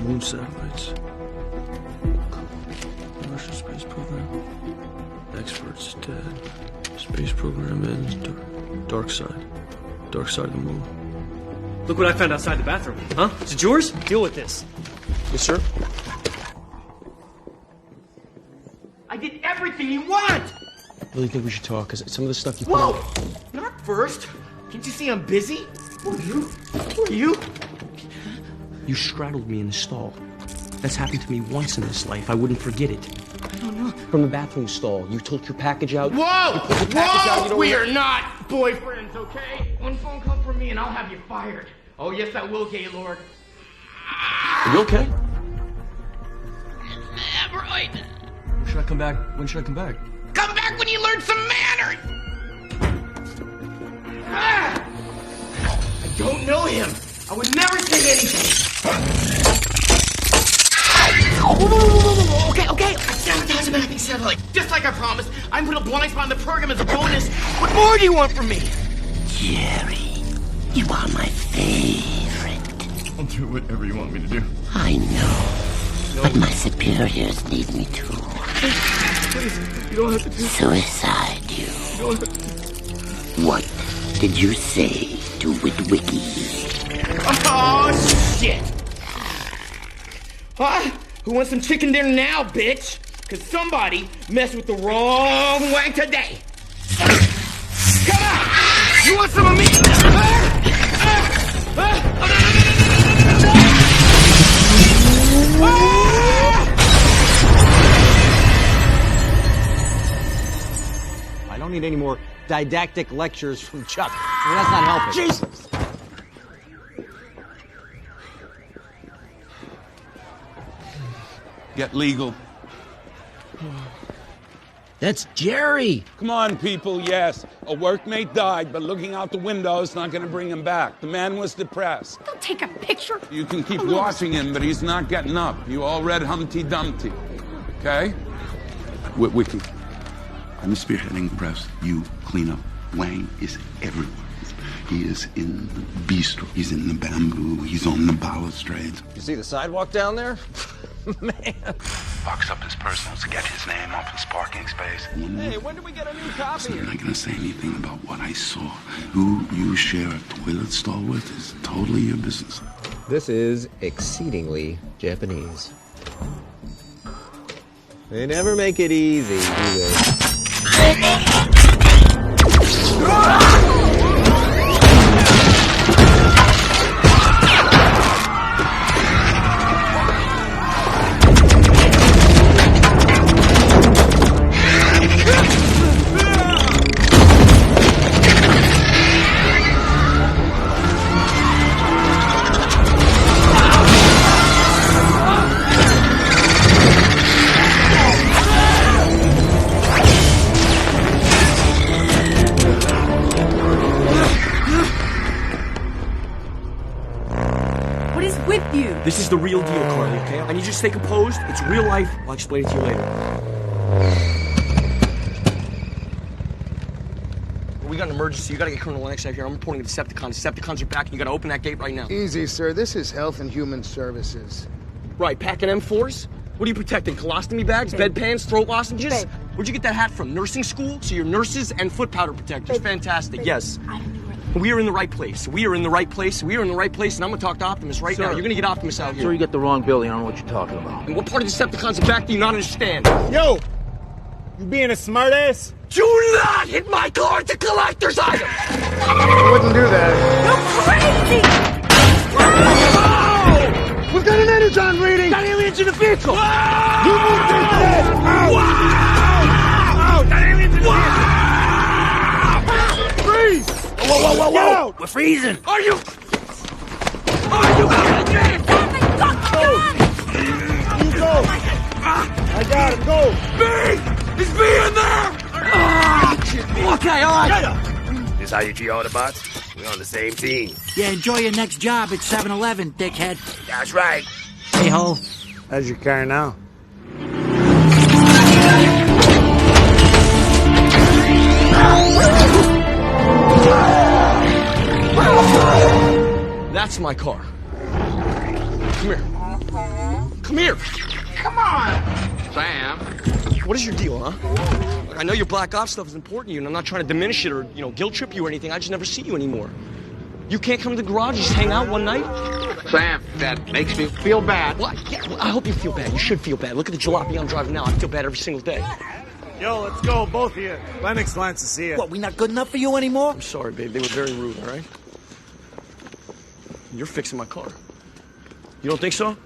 moon satellites. Martian space program. Experts dead. Space program ends. Dark side. Dark side of the moon. Look what I found outside the bathroom. Huh? Is it yours? Deal with this. Yes, sir. I did everything you want! I really think we should talk, because some of the stuff you Whoa! Not first. Can't you see I'm busy? Who are you? Who are you? You straddled me in the stall. That's happened to me once in this life. I wouldn't forget it. I don't know. From the bathroom stall, you took your package out. Whoa! You pulled the package out, you don't We are not boyfriends, okay? One phone call from me and I'll have you fired. Oh, yes, I will, Gaylord. Are you okay? Right. Should I come back? When should I come back? Come back when you learn some manners! Ah! I don't know him. I would never say anything. Okay. Sabotage a mapping satellite. Just like I promised, I put a blind spot in the program as a bonus. What more do you want from me? Jerry, you are my favorite. I'll do whatever you want me to do. I know. But my superiors need me to. Please, you don't have to do Suicide you. don't have to. What did you say to Witwicky? Oh, shit! Huh? Who wants some chicken dinner now, bitch? Cause somebody messed with the wrong wank today. Come on! You want some of me? I don't need any more didactic lectures from Chuck. I mean, that's not helping. Jesus! Get legal. That's Jerry. Come on, people, yes. A workmate died, but looking out the window is not going to bring him back. The man was depressed. Don't take a picture. You can keep watching him, but he's not getting up. You all read Humpty Dumpty, okay? Wiki, I'm spearheading the press. You clean up. Wang is everywhere. He is in the bistro. He's in the bamboo. He's on the balustrades. You see the sidewalk down there? Man. Box up his personals to get his name off his parking space. Hey, when do we get a new copy? So you're not going to say anything about what I saw. Who you share a toilet stall with is totally your business. This is exceedingly Japanese. They never make it easy, do they? This is the real deal, Carly, okay? I need you to stay composed. It's real life. I'll explain it to you later. We got an emergency. You gotta get Colonel Lennox out here. I'm reporting the Decepticons. Decepticons are back, and you gotta open that gate right now. Easy, sir. This is Health and Human Services. Right, packing M4s? What are you protecting? Colostomy bags, bedpans, throat lozenges? Babe. Where'd you get that hat from? Nursing school? So you're nurses and foot powder protectors. Babe. Fantastic, Babe. yes. I don't know where. We are in the right place. We are in the right place. We are in the right place, and I'm gonna talk to Optimus right now. You're gonna get Optimus out here. Sir, you got the wrong building. I don't know what you're talking about. And what part of Decepticons are back do you not understand? Yo! You being a smartass? Do not hit my car to collector's items! I wouldn't do that. You're crazy! We've got an energon reading! Got aliens in the vehicle! You moved this dead! Wow! Got aliens in the vehicle! Freeze! Whoa! Get out! We're freezing! Are you gonna get it? You go! I got him, go! B! Is B in there? Okay, all right. This how you treat Autobots? We're on the same team. Yeah, enjoy your next job at 7-Eleven, dickhead. That's right. Hey ho. How's your car now? That's my car. Come here. Come here. Come on! Sam. What is your deal, huh? Look, I know your black ops stuff is important to you, and I'm not trying to diminish it or, guilt trip you or anything. I just never see you anymore. You can't come to the garage and just hang out one night? Sam, that makes me feel bad. Why? Yeah, well, I hope you feel bad. You should feel bad. Look at the jalopy I'm driving now. I feel bad every single day. Yo, let's go, both of you. Lennox wants to see you. What, we not good enough for you anymore? I'm sorry, babe. They were very rude, all right? You're fixing my car. You don't think so?